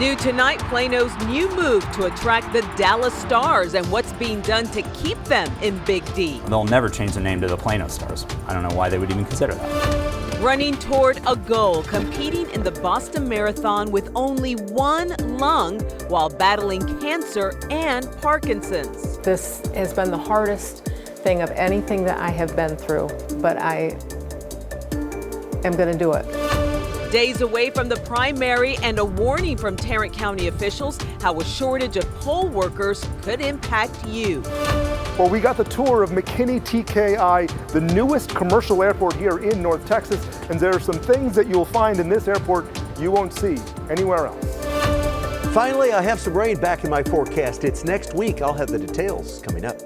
New tonight, Plano's new move to attract the Dallas Stars and what's being done to keep them in Big D. They'll never change the name to the Plano Stars. I don't know why they would even consider that. Running toward a goal, competing in the Boston Marathon with only one lung while battling cancer and Parkinson's. This has been the hardest thing of anything that I have been through, but I am going to do it. Days away from the primary and a warning from Tarrant County officials how a shortage of poll workers could impact you. Well, we got the tour of McKinney TKI, the newest commercial airport here in North Texas, and there are some things that you'll find in this airport you won't see anywhere else. Finally, I have some rain back in my forecast. It's next week. I'll have the details coming up.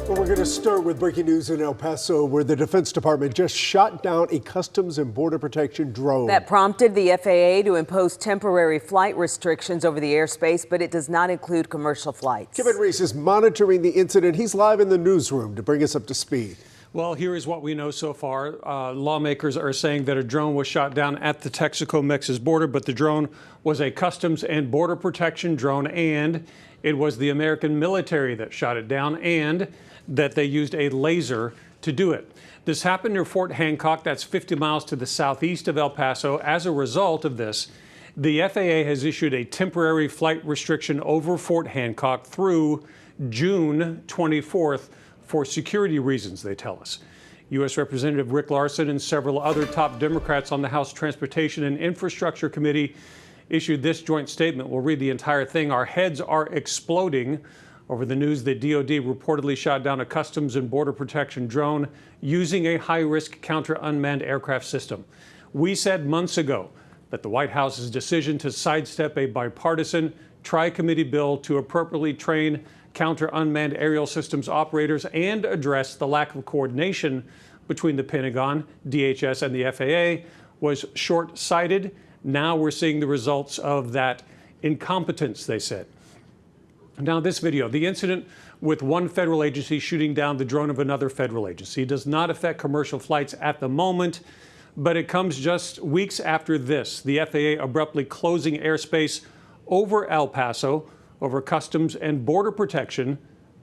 Well, we're going to start with breaking news in El Paso, where the Defense Department just shot down a Customs and Border Protection drone. That prompted the FAA to impose temporary flight restrictions over the airspace, but it does not include commercial flights. Kevin Reese is monitoring the incident. He's live in the newsroom to bring us up to speed. Well, here is what we know so far. Lawmakers are saying that a drone was shot down at the Texaco-Mexico border, but the drone was a Customs and Border Protection drone, and it was the American military that shot it down, and that they used a laser to do it. This happened near Fort Hancock, that's 50 miles to the southeast of El Paso. As a result of this, the FAA has issued a temporary flight restriction over Fort Hancock through June 24th for security reasons, they tell us. U.S. Representative Rick Larsen and several other top Democrats on the House Transportation and Infrastructure Committee issued this joint statement. We'll read the entire thing. Our heads are exploding over the news that DOD reportedly shot down a Customs and Border Protection drone using a high-risk counter-unmanned aircraft system. We said months ago that the White House's decision to sidestep a bipartisan tri-committee bill to appropriately train counter-unmanned aerial systems operators and address the lack of coordination between the Pentagon, DHS, and the FAA was short-sighted. Now we're seeing the results of that incompetence, they said. Now, this video, the incident with one federal agency shooting down the drone of another federal agency does not affect commercial flights at the moment, but it comes just weeks after this, the FAA abruptly closing airspace over El Paso over Customs and Border Protection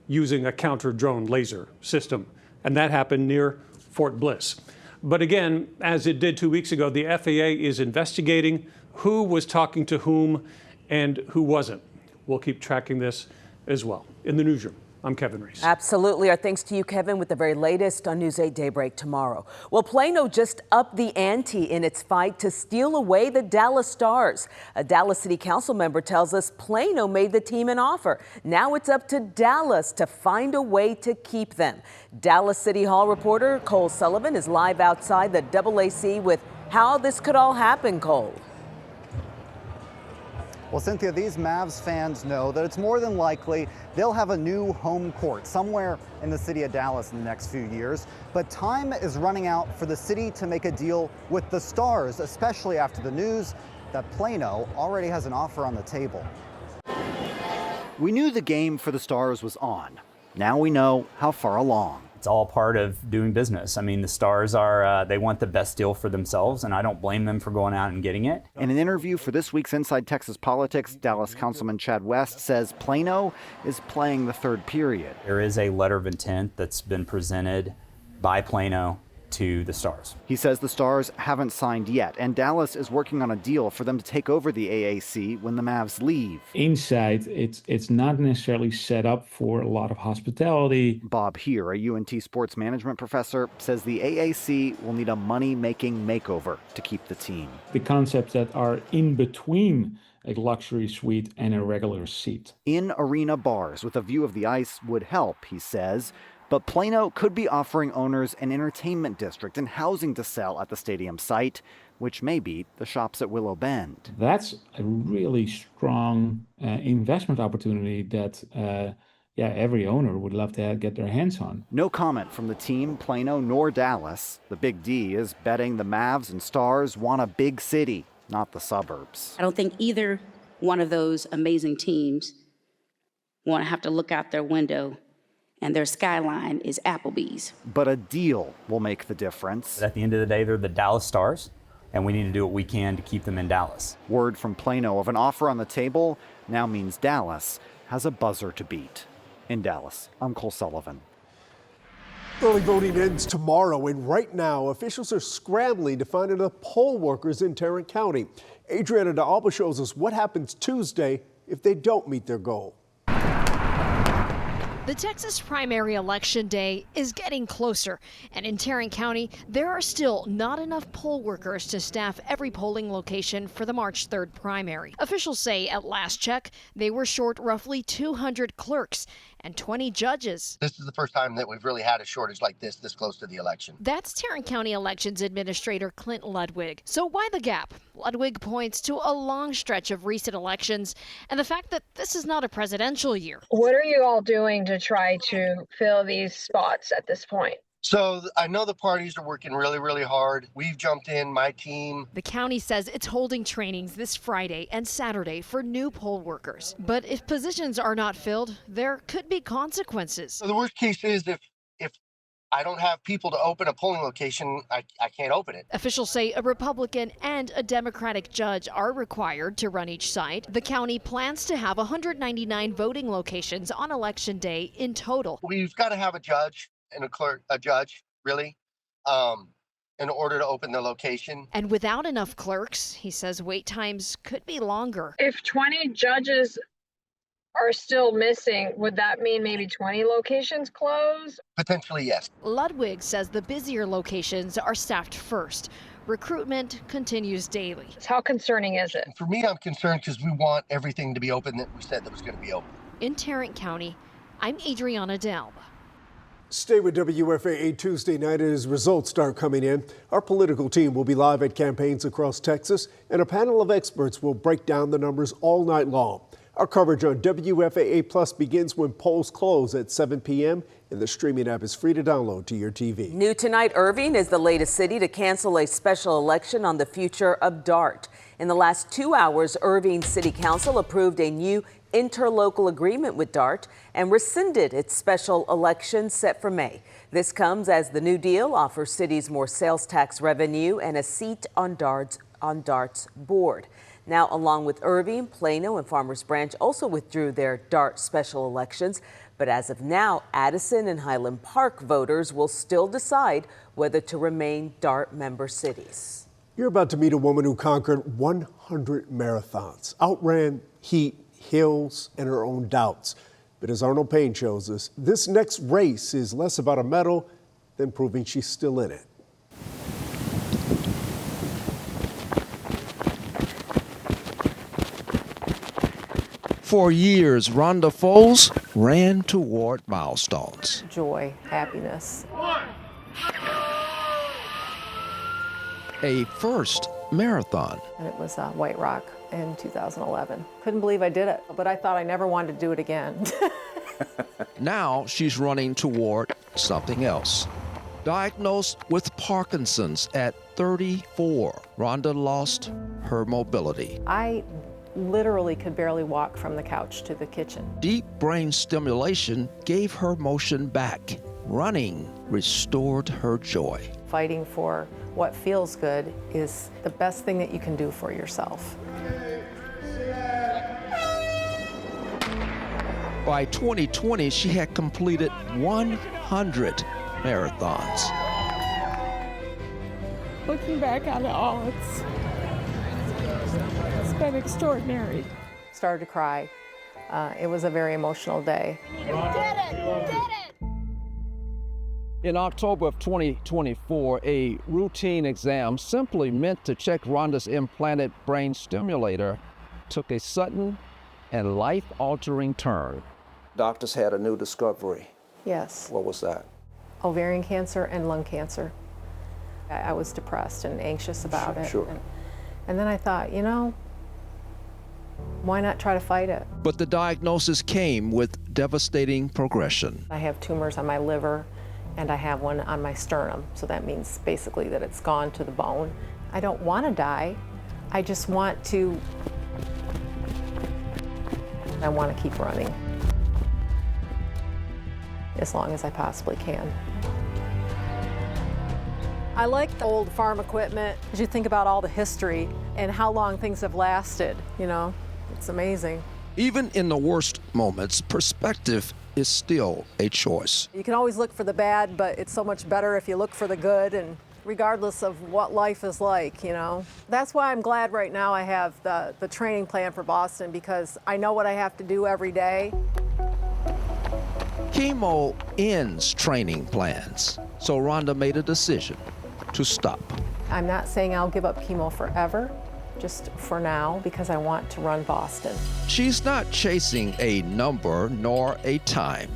using a counter-drone laser system. And that happened near Fort Bliss. But again, as it did 2 weeks ago, the FAA is investigating who was talking to whom and who wasn't. We'll keep tracking this as well. In the newsroom, I'm Kevin Reese. Absolutely. Our thanks to you, Kevin, with the very latest on News 8 Daybreak tomorrow. Well, Plano just upped the ante in its fight to steal away the Dallas Stars. A Dallas City Council member tells us Plano made the team an offer. Now it's up to Dallas to find a way to keep them. Dallas City Hall reporter Cole Sullivan is live outside the AAC with how this could all happen, Cole. Well, Cynthia, these Mavs fans know that it's more than likely they'll have a new home court somewhere in the city of Dallas in the next few years. But time is running out for the city to make a deal with the Stars, especially after the news that Plano already has an offer on the table. We knew the game for the Stars was on. Now we know how far along. It's all part of doing business. I mean, the Stars are, they want the best deal for themselves, and I don't blame them for going out and getting it. In an interview for this week's Inside Texas Politics, Dallas Councilman Chad West says Plano is playing the third period. There is a letter of intent that's been presented by Plano to the Stars. He says the Stars haven't signed yet, and Dallas is working on a deal for them to take over the AAC when the Mavs leave. Inside, it's not necessarily set up for a lot of hospitality. Bob Here, a UNT sports management professor, says the AAC will need a money-making makeover to keep the team. The concepts that are in between a luxury suite and a regular seat. In-arena bars with a view of the ice would help, he says. But Plano could be offering owners an entertainment district and housing to sell at the stadium site, which may be the Shops at Willow Bend. That's a really strong investment opportunity that every owner would love to get their hands on. No comment from the team, Plano nor Dallas. The Big D is betting the Mavs and Stars want a big city, not the suburbs. I don't think either one of those amazing teams want to have to look out their window and their skyline is Applebee's. But a deal will make the difference. At the end of the day, they're the Dallas Stars, and we need to do what we can to keep them in Dallas. Word from Plano of an offer on the table now means Dallas has a buzzer to beat. In Dallas, I'm Cole Sullivan. Early voting ends tomorrow, and right now, officials are scrambling to find enough poll workers in Tarrant County. Adriana D'Alba shows us what happens Tuesday if they don't meet their goal. The Texas primary election day is getting closer, and in Tarrant County, there are still not enough poll workers to staff every polling location for the March 3rd primary. Officials say at last check, they were short roughly 200 clerks and 20 judges. This is the first time that we've really had a shortage like this close to the election. That's Tarrant County Elections Administrator Clint Ludwig. So why the gap? Ludwig points to a long stretch of recent elections and the fact that this is not a presidential year. What are you all doing to try to fill these spots at this point? So I know the parties are working really, really hard. We've jumped in, my team. The county says it's holding trainings this Friday and Saturday for new poll workers. But if positions are not filled, there could be consequences. So the worst case is if I don't have people to open a polling location, I can't open it. Officials say a Republican and a Democratic judge are required to run each site. The county plans to have 199 voting locations on Election Day in total. We've got to have a judge and a judge, really, in order to open the location. And without enough clerks, he says wait times could be longer. If 20 judges are still missing, would that mean maybe 20 locations close? Potentially, yes. Ludwig says the busier locations are staffed first. Recruitment continues daily. How concerning is it? For me, I'm concerned because we want everything to be open that we said that was going to be open. In Tarrant County, I'm Adriana D'Alba. Stay with WFAA Tuesday night as results start coming in. Our political team will be live at campaigns across Texas, and a panel of experts will break down the numbers all night long. Our coverage on WFAA Plus begins when polls close at 7 p.m. and the streaming app is free to download to your TV. New tonight, Irving is the latest city to cancel a special election on the future of DART. In the last 2 hours, Irving City Council approved a new interlocal agreement with DART and rescinded its special election set for May. This comes as the new deal offers cities more sales tax revenue and a seat on DART's board. Now, along with Irving, Plano, and Farmers Branch also withdrew their DART special elections. But as of now, Addison and Highland Park voters will still decide whether to remain DART member cities. You're about to meet a woman who conquered 100 marathons, outran heat, hills, and her own doubts. But as Arnold Payne shows us, this next race is less about a medal than proving she's still in it. For years, Rhonda Foles ran toward milestones. Joy, happiness. A first marathon. And it was White Rock in 2011. Couldn't believe I did it, but I thought I never wanted to do it again. Now she's running toward something else. Diagnosed with Parkinson's at 34, Rhonda lost her mobility. I literally could barely walk from the couch to the kitchen. Deep brain stimulation gave her motion back. Running restored her joy. Fighting for what feels good is the best thing that you can do for yourself. By 2020, she had completed 100 marathons. Looking back on it all, it's been extraordinary. Started to cry. It was a very emotional day. You did it! You did it! In October of 2024, a routine exam simply meant to check Rhonda's implanted brain stimulator took a sudden and life-altering turn. Doctors had a new discovery. Yes. What was that? Ovarian cancer and lung cancer. I was depressed and anxious about it. Sure. And then I thought, you know, why not try to fight it? But the diagnosis came with devastating progression. I have tumors on my liver and I have one on my sternum. So that means basically that it's gone to the bone. I don't want to die. I just want to, I want to keep running as long as I possibly can. I like the old farm equipment. As you think about all the history and how long things have lasted, you know, it's amazing. Even in the worst moments, perspective is still a choice. You can always look for the bad, but it's so much better if you look for the good, and regardless of what life is like, you know. That's why I'm glad right now I have the training plan for Boston, because I know what I have to do every day. Chemo ends training plans, so Rhonda made a decision to stop. I'm not saying I'll give up chemo forever, just for now, because I want to run Boston. She's not chasing a number nor a time.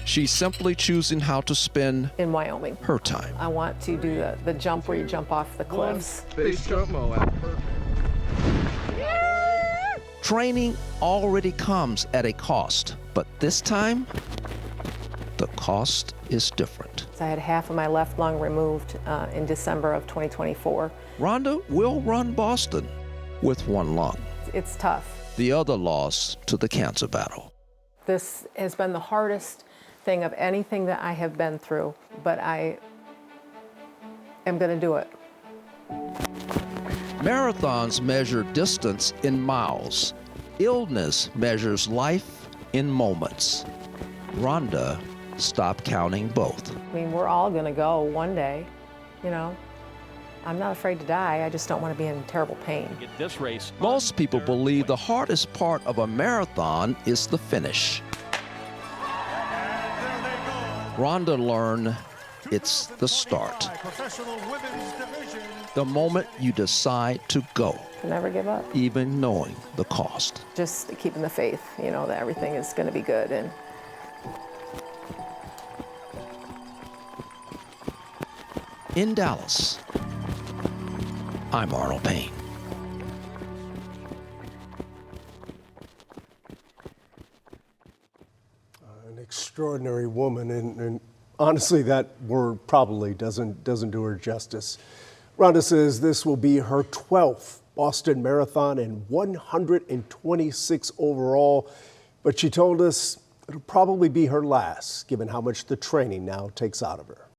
She's simply choosing how to spend in Wyoming her time. I want to do the jump where you jump off the cliffs. Training already comes at a cost, but this time, the cost is different. I had half of my left lung removed in December of 2024. Rhonda will run Boston with one lung. It's tough. The other loss to the cancer battle. This has been the hardest thing of anything that I have been through, but I am going to do it. Marathons measure distance in miles. Illness measures life in moments. Rhonda stopped counting both. I mean, we're all going to go one day, you know. I'm not afraid to die. I just don't want to be in terrible pain. Get this race. Most people believe the hardest part of a marathon is the finish. Rhonda learned it's the start. The moment you decide to go. Never give up. Even knowing the cost. Just keeping the faith, you know, that everything is going to be good. And in Dallas, I'm Arnold Payne. An extraordinary woman, and honestly, that word probably doesn't do her justice. Rhonda says this will be her 12th Boston Marathon and 126 overall, but she told us it'll probably be her last, given how much the training now takes out of her.